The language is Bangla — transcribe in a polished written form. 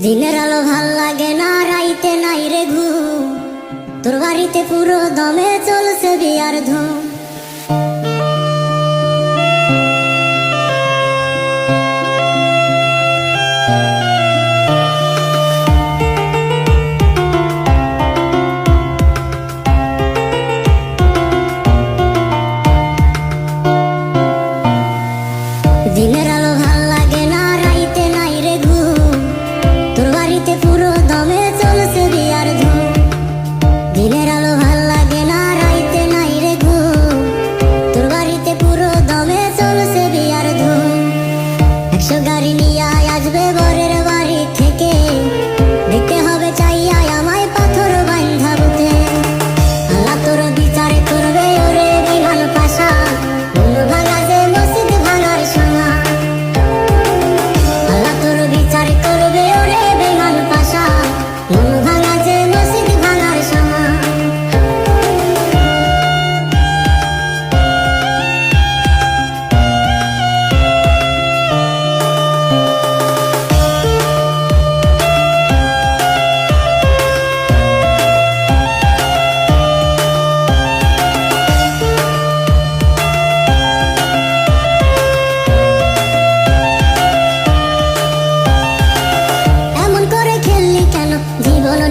দিনের আলো ভাল লাগে না, রাইতে নাই রে ঘুম। তোর বাড়িতে পুরো দমে চলছে বিয়ার ধুম। দিনের আলো ভাল লাগে না, রাইতে নাই রে ঘুম। তোর বাড়িতে পুরো দমে চলছে বিয়ার ধুম। দিনের আলো ভাল লাগে না, রাইতে নাই রে ঘুম। তোর বাড়িতে পুরো দমে চলছে বিয়ার ধুম। 100 গাড়ি নিয়ে আসবে বরের বাড়ি থেকে, দেখতে হবে চাইয়া আমায় পাথর বান্ধা বুতে। আল্লাহ তোর বিচার করবে ওরে বিমান পাশা, মন ভাঙা যে মসজিদ ভাঙার সময়। আল্লাহ তোর বিচার করবে ওরে বিমান পাশা, মন ভাঙা যে মসজিদ ভাঙার সময়। এমন করে খেললি কেন, জীবন